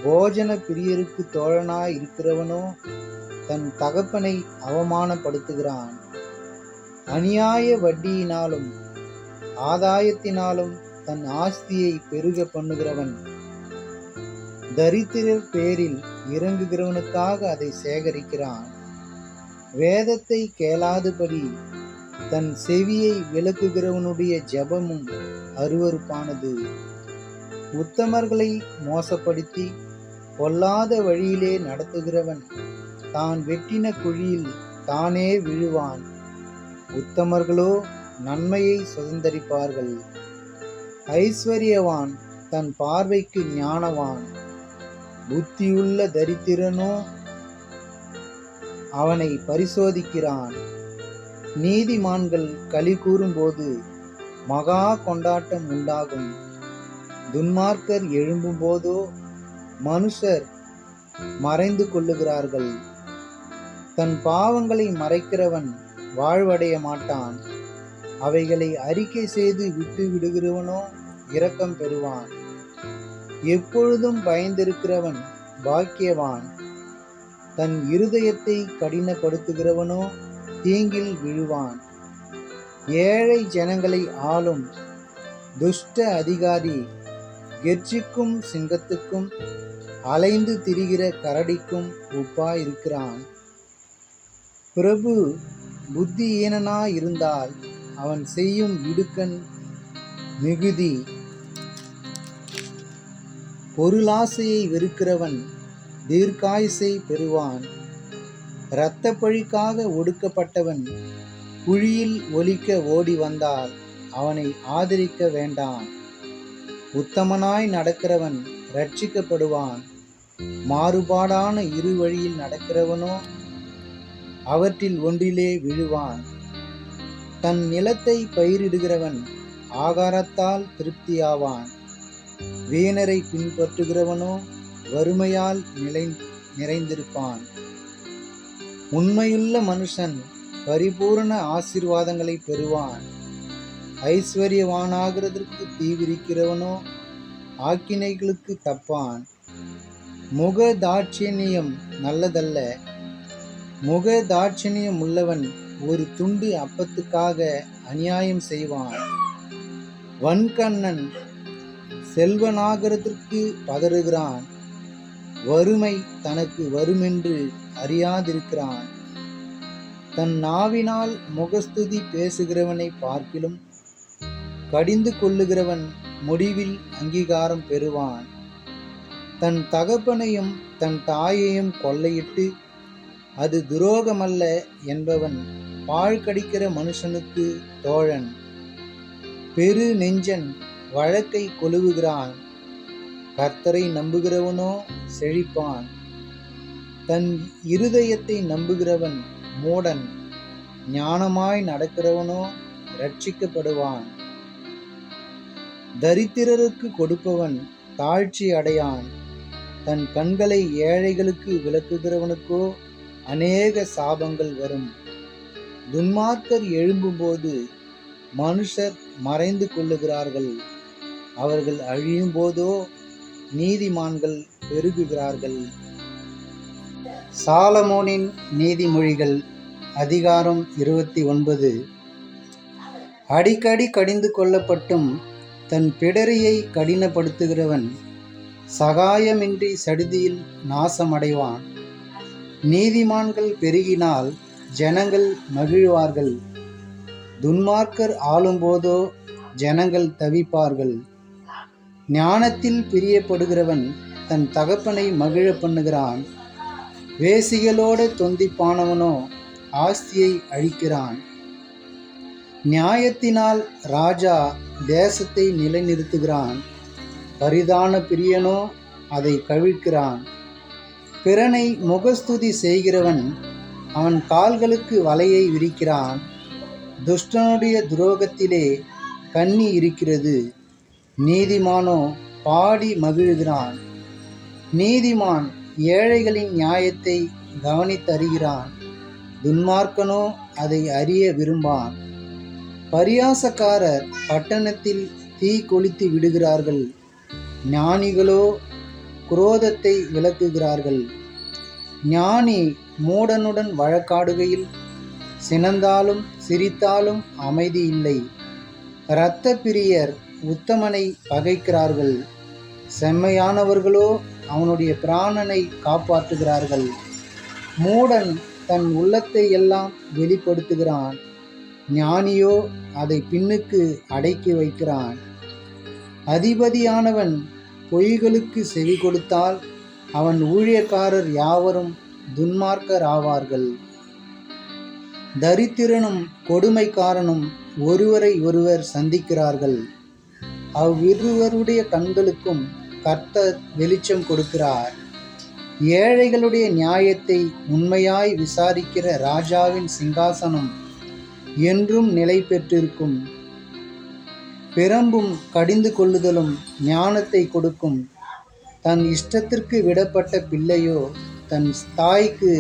போஜன பிரியருக்கு தோழனாய் இருக்கிறவனோ தன் தகப்பனை அவமானப்படுத்துகிறான். அநியாய வட்டியினாலும் ஆதாயத்தினாலும் தன் ஆஸ்தியை பெருக பண்ணுகிறவன் தரித்திரர் பேரில் இறங்குகிறவனுக்காக அதை சேகரிக்கிறான். வேதத்தை கேளாதபடி தன் செவியை விலக்குகிறவனுடைய ஜெபமும் அருவருப்பானது. உத்தமர்களை மோசப்படுத்தி பொல்லாத வழியிலே நடத்துகிறவன் தான் வெட்டின குழியில் தானே விழுவான். உத்தமர்களோ நன்மையை சுதந்தரிப்பார்கள். ஐஸ்வர்யவான் தன் பார்வைக்கு ஞானவான். புத்தியுள்ள தரித்திரனோ அவனை பரிசோதிக்கிறான். நீதிமான்கள் களி கூறும்போது மகா கொண்டாட்டம் உண்டாகும். துன்மார்க்கர் எழும்பும் போதோ மனுஷர் மறைந்து கொள்ளுகிறார்கள். தன் பாவங்களை மறைக்கிறவன் வாழ்வடைய மாட்டான். அவைகளை அறிக்கை செய்து விட்டு விடுகிறவனோ இரக்கம் பெறுவான். எப்பொழுதும் பயந்திருக்கிறவன் பாக்கியவான். தன் இருதயத்தை கடினப்படுத்துகிறவனோ தீங்கில் விழுவான். ஏழை ஜனங்களை ஆளும் துஷ்ட அதிகாரி கெர்ச்சிக்கும் சிங்கத்துக்கும் அலைந்து திரிகிற கரடிக்கும் ஒப்பாயிருக்கிறான். பிரபு புத்தியீனனாயிருந்தால் அவன் செய்யும் இடுக்கண் மிகுதி. பொருளாசையை வெறுக்கிறவன் தீர்க்காயுசை பெறுவான். இரத்த பழிக்காக ஒடுக்கப்பட்டவன் குழியில் ஒலிக்க ஓடி வந்தால் அவனை ஆதரிக்க வேண்டாம். உத்தமனாய் நடக்கிறவன் இரட்சிக்கப்படுவான். மாறுபாடான இரு வழியில் நடக்கிறவனோ அவற்றில் ஒன்றிலே விழுவான். தன் நிலத்தை பயிரிடுகிறவன் ஆகாரத்தால் திருப்தியாவான். வீணரை பின்பற்றுகிறவனோ வறுமையால் நிறைந்திருப்பான். உண்மையுள்ள மனுஷன் பரிபூரண ஆசீர்வாதங்களை பெறுவான். ஐஸ்வர்யவானாகிறதற்கு தீவிரிக்கிறவனோ ஆக்கினைகளுக்கு தப்பான். முக தாட்சிணியம் நல்லதல்ல. முக தாட்சிணியம் உள்ளவன் ஒரு துண்டு அப்பத்துக்காக அநியாயம் செய்வான். வன்கண்ணன் செல்வனாகிறதற்கு பதறுகிறான். வறுமை தனக்கு வருமென்று அறியாதிருக்கிறான். தன் நாவினால் முகஸ்துதி பேசுகிறவனை பார்க்கிலும் கடிந்து கொள்ளுகிறவன் முடிவில் அங்கீகாரம் பெறுவான். தன் தகப்பனையும் தன் தாயையும் கொள்ளையிட்டு அது துரோகமல்ல என்பவன் பாழ் கடிக்கிற மனுஷனுக்கு தோழன். பெரு நெஞ்சன் வழக்கை கொலுவுகிறான். கர்த்தரை நம்புகிறவனோ செழிப்பான். தன் இருதயத்தை நம்புகிறவன் மூடன். ஞானமாய் நடக்கிறவனோ இரட்சிக்கப்படுவான். தரித்திரருக்கு கொடுப்பவன் தாழ்ச்சி அடையான். தன் கண்களை ஏழைகளுக்கு விலக்குகிறவனுக்கோ அநேக சாபங்கள் வரும். துன்மார்க்கர் எழும்பும்போது மனுஷர் மறைந்து கொள்ளுகிறார்கள். அவர்கள் அழியும் போதோ நீதிமான்கள் பெருகுகிறார்கள். சாலமோனின் நீதிமொழிகள் அதிகாரம் 29. அடிக்கடி கடிந்து கொள்ளப்பட்டும் தன் பிடரியை கடினப்படுத்துகிறவன் சகாயமின்றி சடுதியில் நாசமடைவான். நீதிமான்கள் பெருகினால் ஜனங்கள் மகிழ்வார்கள். துன்மார்க்கர் ஆளும்போதோ ஜனங்கள் தவிப்பார்கள். ஞானத்தில் பிரியப்படுகிறவன் தன் தகப்பனை மகிழ பண்ணுகிறான். வேசிகளோடு தொந்திப்பானவனோ ஆஸ்தியை அழிக்கிறான். நியாயத்தினால் ராஜா தேசத்தை நிலைநிறுத்துகிறான். பரிதான பிரியனோ அதை கவிழ்க்கிறான். பிறனை முகஸ்துதி செய்கிறவன் அவன் கால்களுக்கு வலையை விரிக்கிறான். துஷ்டனுடைய துரோகத்திலே கண்ணி இருக்கிறது, நீதிமானோ பாடி மகிழ்கிறான். நீதிமான் ஏழைகளின் நியாயத்தை கவனித்தறிகிறான், துன்மார்க்கனோ அதை அறிய விரும்பான். பரியாசக்காரர் பட்டணத்தில் தீ கொளுத்தி விடுகிறார்கள், ஞானிகளோ குரோதத்தை விலக்குகிறார்கள். ஞானி மூடனுடன் வழக்காடுகையில் சினந்தாலும் சிரித்தாலும் அமைதி இல்லை. இரத்த பிரியர் உத்தமனை பகைக்கிறார்கள், செம்மையானவர்களோ அவனுடைய பிராணனை காப்பாற்றுகிறார்கள். மூடன் தன் உள்ளத்தை எல்லாம் வெளிப்படுத்துகிறான், ஞானியோ அதை பின்னுக்கு அடக்கி வைக்கிறான். அதிபதியானவன் பொய்களுக்கு செவி கொடுத்தால் அவன் ஊழியக்காரர் யாவரும் துன்மார்க்கர் ஆவார்கள். தரித்திரனும் கொடுமைக்காரனும் ஒருவரை ஒருவர் சந்திக்கிறார்கள், அவ்விருவருடைய கண்களுக்கும் கர்த்தர் வெளிச்சம் கொடுக்கிறார். ஏழைகளுடைய நியாயத்தை உண்மையாய் விசாரிக்கிற ராஜாவின் சிங்காசனம் என்றும் நிலை பெற்றிருக்கும். பிரம்பும் கடிந்து கொள்ளுதலும் ஞானத்தை கொடுக்கும். தன் இஷ்டத்திற்கு விடப்பட்ட பிள்ளையோ தன் தாய்க்கு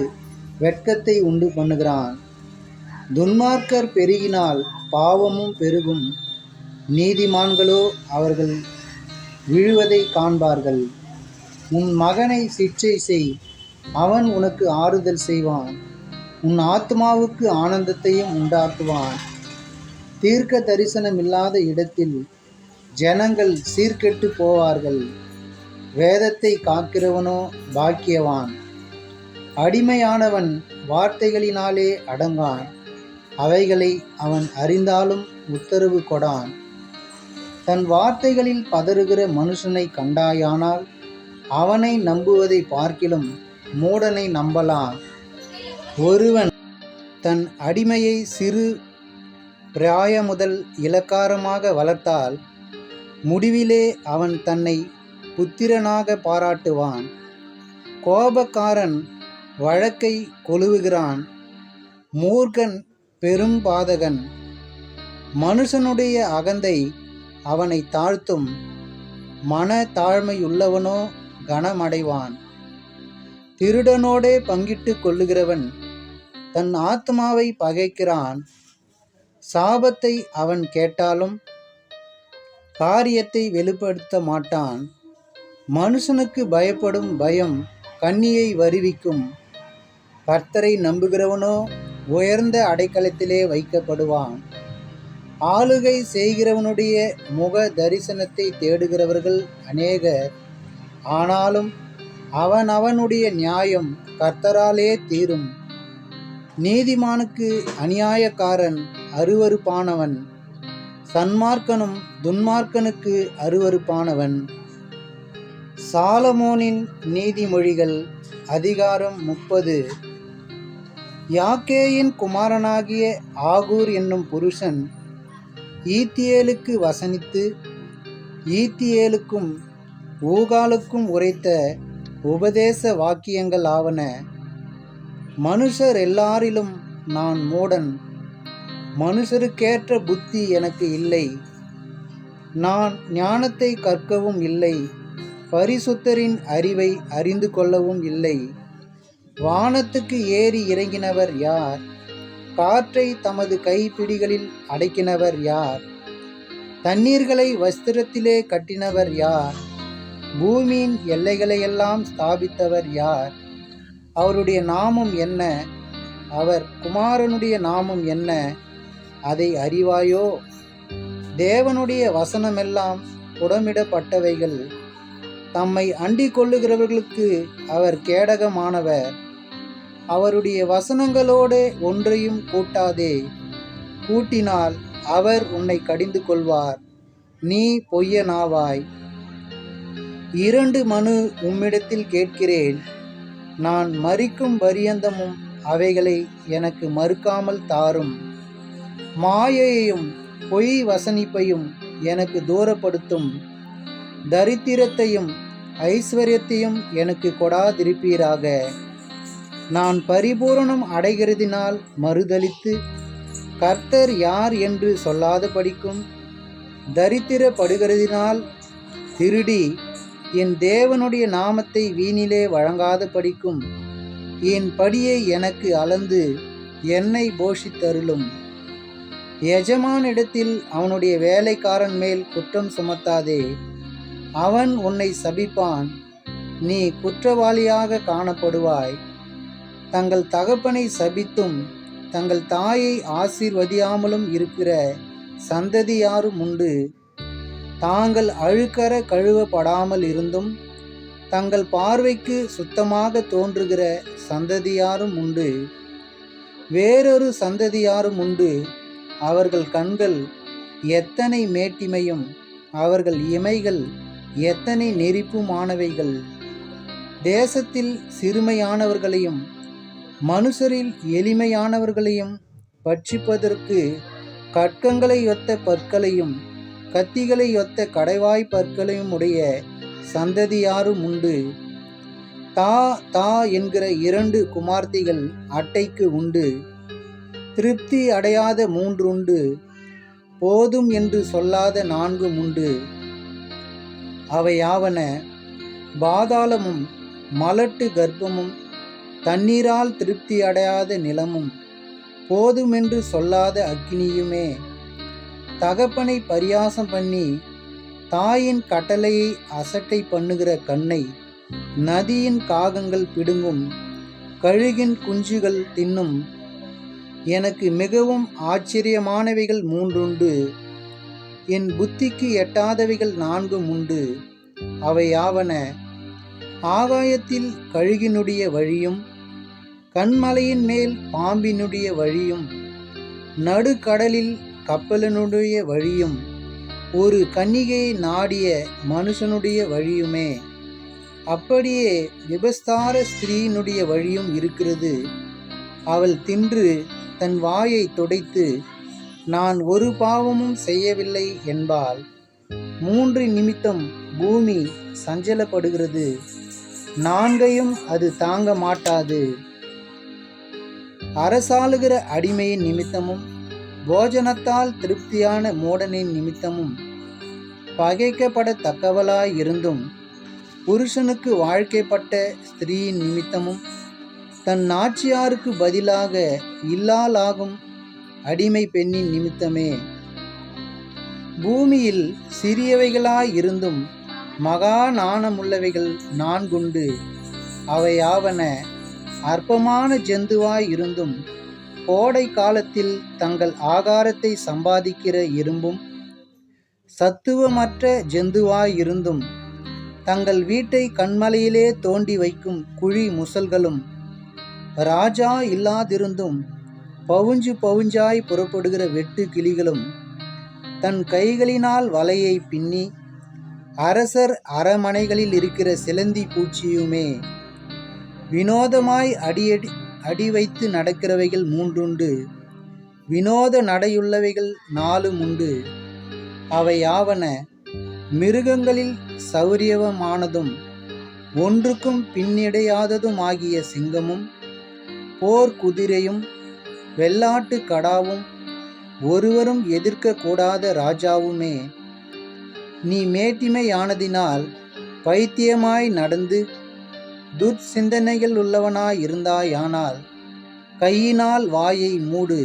வெட்கத்தை உண்டு பண்ணுகிறான். துன்மார்க்கர் பெருகினால் பாவமும் பெருகும், நீதிமான்களோ அவர்கள் விழுவதை காண்பார்கள். உன் மகனை சிட்சை செய், அவன் உனக்கு ஆறுதல் செய்வான், உன் ஆத்மாவுக்கு ஆனந்தத்தையும் உண்டாக்குவான். தீர்க்க தரிசனமில்லாத இடத்தில் ஜனங்கள் சீர்கெட்டு போவார்கள், வேதத்தை காக்கிறவனோ பாக்கியவான். அடிமையானவன் வார்த்தைகளினாலே அடங்கான், அவைகளை அவன் அறிந்தாலும் உத்தரவு கொடான். தன் வார்த்தைகளில் பதறுகிற மனுஷனை கண்டாயானால் அவனை நம்புவதை பார்க்கிலும் மூடனை நம்பலாம். ஒருவன் தன் அடிமையை சிறு பிராய முதல் இலக்காரமாக வளர்த்தால் முடிவிலே அவன் தன்னை புத்திரனாக பாராட்டுவான். கோபக்காரன் வழக்கை கொலுவுகிறான், மூர்க்கன் பெரும் பாதகன். மனுஷனுடைய அகந்தை அவனை தாழ்த்தும், மன தாழ்மையுள்ளவனோ கனமடைவான். திருடனோடே பங்கிட்டு கொள்ளுகிறவன் தன் ஆத்மாவை பகைக்கிறான். சாபத்தை அவன் கேட்டாலும் காரியத்தை வெளிப்படுத்த மாட்டான். மனுஷனுக்கு பயப்படும் பயம் கண்ணியை வருவிக்கும், கர்த்தரை நம்புகிறவனோ உயர்ந்த அடைக்கலத்திலே வைக்கப்படுவான். ஆளுகை செய்கிறவனுடைய முக தரிசனத்தை தேடுகிறவர்கள் அநேகர், ஆனாலும் அவனுடைய நியாயம் கர்த்தராலே தீரும். நீதிமானுக்கு அநியாயக்காரன் அருவருப்பானவன், சன்மார்க்கனும் துன்மார்க்கனுக்கு அருவருப்பானவன். சாலமோனின் நீதிமொழிகள் அதிகாரம் 30. யாக்கேயின் குமாரனாகிய ஆகூர் என்னும் புருஷன் ஈத்தியேலுக்கு வசனித்து ஈத்தியேலுக்கும் ஊகாலுக்கும் உரைத்த உபதேச வாக்கியங்கள் ஆவன. மனுஷர் எல்லாரிலும் நான் மூடன், மனுஷருக்கேற்ற புத்தி எனக்கு இல்லை. நான் ஞானத்தை கற்கவும் இல்லை, பரிசுத்தரின் அறிவை அறிந்து கொள்ளவும் இல்லை. வானத்துக்கு ஏறி இறங்கினவர் யார்? காற்றை தமது கைப்பிடிகளில் அடக்கினவர் யார்? தண்ணீர்களை வஸ்திரத்திலே கட்டினவர் யார்? பூமியின் எல்லைகளையெல்லாம் ஸ்தாபித்தவர் யார்? அவருடைய நாமம் என்ன? அவர் குமாரனுடைய நாமம் என்ன? அதை அறிவாயோ? தேவனுடைய வசனமெல்லாம் புடமிடப்பட்டவைகள். தம்மை அண்டிக் கொள்ளுகிறவர்களுக்கு அவர் கேடகமானவர். அவருடைய வசனங்களோடு ஒன்றையும் கூட்டாதே, கூட்டினால் அவர் உன்னை கடிந்து கொள்வார், நீ பொய்யனாவாய். 2 மனு உம்மிடத்தில் கேட்கிறேன், நான் மரிக்கும் பரியந்தமும் அவைகளை எனக்கு மறுக்காமல் தாரும். மாயையையும் பொய் வசனிப்பையும் எனக்கு தூரப்படுத்தும். தரித்திரத்தையும் ஐஸ்வர்யத்தையும் எனக்கு கொடாதிருப்பீராக. நான் பரிபூரணம் அடைகிறதினால் மறுதலித்து கர்த்தர் யார் என்று சொல்லாத படிக்கும். தரித்திரப்படுகிறதினால் திருடி என் தேவனுடைய நாமத்தை வீணிலே வழங்காத படிக்கும். என் படியை எனக்கு அளந்து என்னை போஷித்தருளும். எஜமானிடத்தில் அவனுடைய வேலைக்காரன் மேல் குற்றம் சுமத்தாதே. அவன் உன்னை சபிப்பான், நீ குற்றவாளியாக காணப்படுவாய். தங்கள் தகப்பனை சபித்தும் தங்கள் தாயை ஆசீர்வதியாமலும் இருக்கிற சந்ததியாரும் உண்டு. தாங்கள் அழுக்கற கழுவப்படாமல் இருந்தும் தங்கள் பார்வைக்கு சுத்தமாக தோன்றுகிற சந்ததியாரும் உண்டு. வேறொரு சந்ததியாரும் உண்டு. அவர்கள் கண்கள் எத்தனை மேட்டிமையும் அவர்கள் இமைகள் எத்தனை நெரிப்புமானவைகள். தேசத்தில் சிறுமையானவர்களையும் மனுஷரில் எளிமையானவர்களையும் பட்சிப்பதற்கு கட்கங்களை ஒத்த பற்களையும் கத்திகளை ஒத்த கடைவாய் பற்களையும் உடைய சந்ததியாரும் உண்டு. தா தா என்கிற 2 குமார்த்திகள் அட்டைக்கு உண்டு. திருப்தி அடையாத 3 உண்டு. போதும் என்று சொல்லாத 4 உண்டு. அவையாவன பாதாளமும் மலட்டு கர்ப்பமும் தண்ணீரால் திருப்தி அடையாத நிலமும் போதுமென்று சொல்லாத அக்கினியுமே. தகப்பனை பரியாசம் பண்ணி தாயின் கட்டளையை அசட்டை பண்ணுகிற கண்ணை நதியின் காகங்கள் பிடுங்கும், கழுகின் குஞ்சுகள் தின்னும். எனக்கு மிகவும் ஆச்சரியமானவைகள் 3 உண்டு. என் புத்திக்கு எட்டாதவைகள் 4 உண்டு. அவையாவன ஆகாயத்தில் கழுகினுடைய வழியும் கண்மலையின் மேல் பாம்பினுடைய வழியும் நடுக்கடலில் கப்பலினுடைய வழியும் ஒரு கன்னிகையை நாடிய மனுஷனுடைய வழியுமே. அப்படியே விபஸ்தார ஸ்திரீயினுடைய வழியும் இருக்கிறது. அவள் தின்று தன் வாயை துடைத்து நான் ஒரு பாவமும் செய்யவில்லை என்பாள். 3 நிமித்தம் பூமி சஞ்சலப்படுகிறது, 4ஐயும் அது தாங்க மாட்டாது. அரசாளுகிற அடிமையின் நிமித்தமும் போஜனத்தால் திருப்தியான மூடனின் நிமித்தமும் பகைக்கப்படத்தக்கவளாய் இருந்தும் புருஷனுக்கு வாழ்க்கைப்பட்ட ஸ்திரீயின் நிமித்தமும் தன் நாச்சியாருக்கு பதிலாக இல்லாளாகும் அடிமை பெண்ணின் நிமித்தமே. பூமியில் சிறியவைகளாய் இருந்தும் மகா நாணமுள்ளவைகள் 4 உண்டு. அவையாவன அற்பமான ஜந்துவாய் இருந்தும் கோடை காலத்தில் தங்கள் ஆகாரத்தை சம்பாதிக்கிற எறும்பும் சத்துவமற்ற ஜந்துவாய் இருந்தும் தங்கள் வீட்டை கண்மலையிலே தோண்டி வைக்கும் குழி முசல்களும் ராஜா இல்லாதிருந்தும் பவுஞ்சு பவுஞ்சாய் புறப்படுகிற வெட்டு கிளிகளும் தன் கைகளினால் வலையை பின்னி அரசர் அரமனைகளில் இருக்கிற சிலந்தி பூச்சியுமே. வினோதமாய் அடி வைத்து நடக்கிறவைகள் 3 உண்டு. வினோத நடையுள்ளவைகள் 4 உண்டு. அவையாவன மிருகங்களில் சௌரியமானதும் ஒன்றுக்கும் பின்னிடையாததும் ஆகிய சிங்கமும் போர்க்குதிரையும் வெள்ளாட்டு கடாவும் ஒருவரும் எதிர்க்க கூடாத ராஜாவுமே. நீ மேட்டிமையானதினால் பைத்தியமாய் நடந்து துர்சிந்தனைகள் உள்ளவனாய் இருந்தாயானால் கையினால் வாயை மூடு.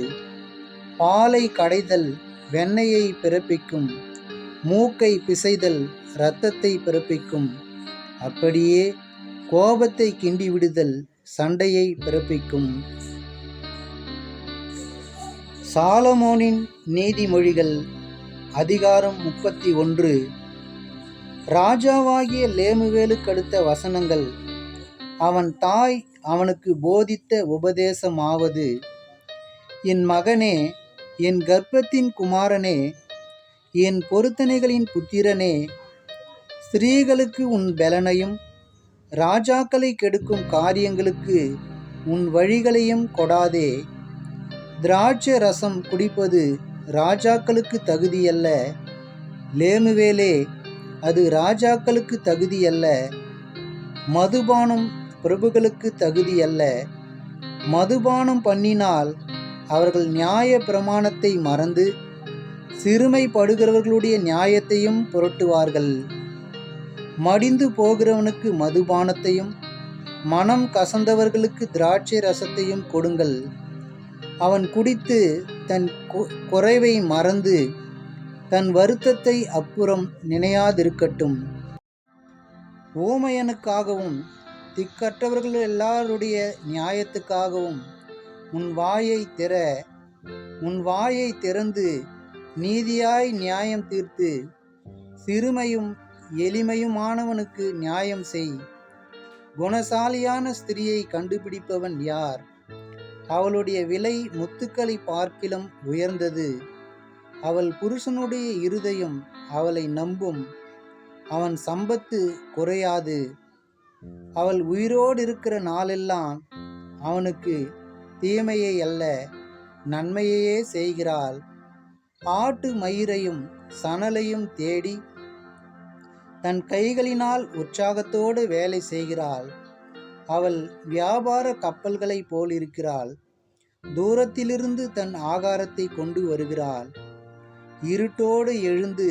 பாலை கடைதல் வெண்ணெயை பிறப்பிக்கும், மூக்கை பிசைதல் இரத்தத்தை பிறப்பிக்கும். அப்படியே கோபத்தை கிண்டிவிடுதல் சண்டையை பிறப்பிக்கும். சாலமோனின் நீதிமொழிகள் அதிகாரம் 31. ராஜாவாகிய லேமுவேலுக்கடுத்த வசனங்கள். அவன் தாய் அவனுக்கு போதித்த உபதேசமாவது: என் மகனே, என் கர்ப்பத்தின் குமாரனே, என் பொருத்தனைகளின் புத்திரனே, ஸ்திரீகளுக்கு உன் பெலனையும் ராஜாக்களை கெடுக்கும் காரியங்களுக்கு உன் வழிகளையும் கொடாதே. திராட்சை ரசம் குடிப்பது ராஜாக்களுக்கு தகுதியல்ல. லேமுவேலே, அது ராஜாக்களுக்கு தகுதியல்ல. மதுபானம் பிரபுக்களுக்கு தகுதியல்ல. மதுபானம் பண்ணினால் அவர்கள் நியாய பிரமாணத்தை மறந்து சிறுமைப்படுகிறவர்களுடைய நியாயத்தையும் புரட்டுவார்கள். மடிந்து போகிறவனுக்கு மதுபானத்தையும் மனம் கசந்தவர்களுக்கு திராட்சை ரசத்தையும் கொடுங்கள். அவன் குடித்து தன் குறைவை மறந்து தன் வருத்தத்தை அப்புறம் நினையாதிருக்கட்டும். ஓமையனுக்காகவும் திக்கற்றவர்கள் எல்லாருடைய நியாயத்துக்காகவும் உன் வாயை திறந்து நீதியாய் நியாயம் தீர்த்து சிறுமையும் எளிமையுமானவனுக்கு நியாயம் செய். குணசாலியான ஸ்திரியை கண்டுபிடிப்பவன் யார்? அவளுடைய விலை முத்துக்களை பார்க்கிலும் உயர்ந்தது. அவள் புருஷனுடைய இருதயம் அவளை நம்பும். அவன் சம்பத்து குறையாது. அவள் உயிரோடு இருக்கிற நாளெல்லாம் அவனுக்கு தீமையை அல்ல, நன்மையையே செய்கிறாள். ஆட்டு மயிரையும் சணலையும் தேடி தன் கைகளினால் உற்சாகத்தோடு வேலை செய்கிறாள். அவள் வியாபார கப்பல்களை போலிருக்கிறாள். தூரத்திலிருந்து தன் ஆகாரத்தை கொண்டு வருகிறாள். இருட்டோடு எழுந்து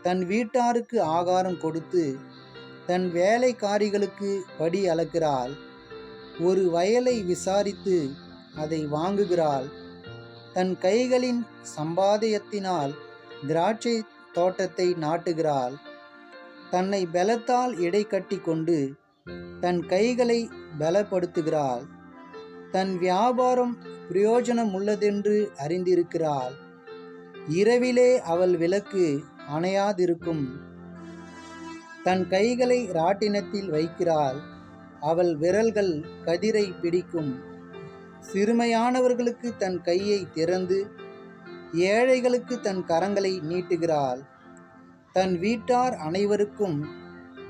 தன் வீட்டாருக்கு ஆகாரம் கொடுத்து தன் வேலைக்காரிகளுக்கு படி அளக்கிறாள். ஒரு வயலை விசாரித்து அதை வாங்குகிறாள். தன் கைகளின் சம்பாத்தியத்தினால் திராட்சை தோட்டத்தை நாட்டுகிறாள். தன்னை பலத்தால் இடை கட்டி கொண்டு தன் கைகளை பலப்படுத்துகிறாள். தன் வியாபாரம் பிரயோஜனம் உள்ளதென்று அறிந்திருக்கிறாள். இரவிலே அவள் விளக்கு அணையாதிருக்கும். தன் கைகளை ராட்டினத்தில் வைக்கிறாள். அவள் விரல்கள் கதிரை பிடிக்கும். சிறுமையானவர்களுக்கு தன் கையை திறந்து ஏழைகளுக்கு தன் கரங்களை நீட்டுகிறாள். தன் வீட்டார் அனைவருக்கும்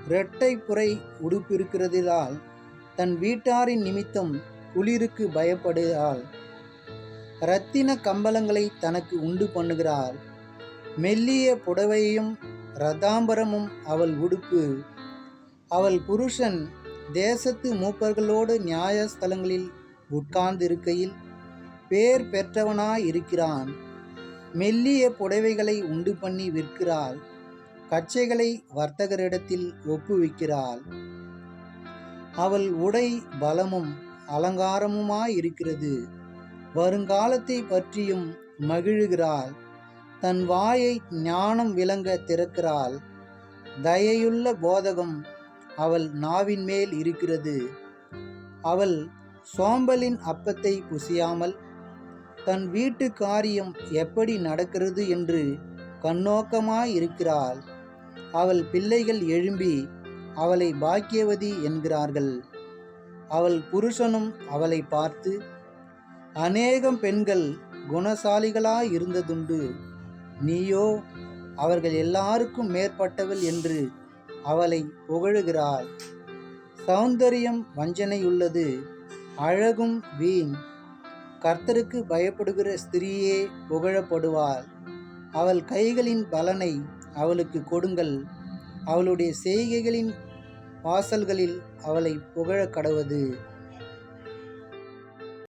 இரட்டை புரை உடுப்பிருக்கிறதால் தன் வீட்டாரின் நிமித்தம் குளிருக்கு பயப்படுகிறாள். இரத்தின கம்பளங்களை தனக்கு உண்டு பண்ணுகிறாள். மெல்லிய புடவையும் இரதாம்பரமும் அவள் உடுப்பு. அவள் புருஷன் தேசத்து மூப்பர்களோடு நியாயஸ்தலங்களில் உட்கார்ந்திருக்கையில் பேர் பெற்றவனாயிருக்கிறான். மெல்லிய புடவைகளை உண்டு பண்ணி விற்கிறாள். கச்சைகளை வர்த்தகரிடத்தில் ஒப்புவிக்கிறாள். அவள் உடை பலமும் அலங்காரமுமாயிருக்கிறது. வருங்காலத்தை பற்றியும் மகிழுகிறாள். தன் வாயை ஞானம் விளங்க திறக்கிறாள். தயையுள்ள போதகம் அவள் நாவின் மேல் இருக்கிறது. அவள் சோம்பலின் அப்பத்தை புசியாமல் தன் வீட்டு காரியம் எப்படி நடக்கிறது என்று கண்ணோக்கமாயிருக்கிறாள். அவள் பிள்ளைகள் எழும்பி அவளை பாக்கியவதி என்கிறார்கள். அவள் புருஷனும் அவளை பார்த்து, அநேகம் பெண்கள் குணசாலிகளாயிருந்ததுண்டு, நீயோ அவர்கள் எல்லாருக்கும் மேற்பட்டவள் என்று அவளை புகழுகிறாள். சௌந்தரியம் வஞ்சனையுள்ளது, அழகும் வீண். கர்த்தருக்கு பயப்படுகிற ஸ்திரீயே புகழப்படுவாள். அவள் கைகளின் பலனை அவளுக்கு கொடுங்கள். அவளுடைய செய்கைகளின் வாசல்களில் அவளை புகழ கடவது.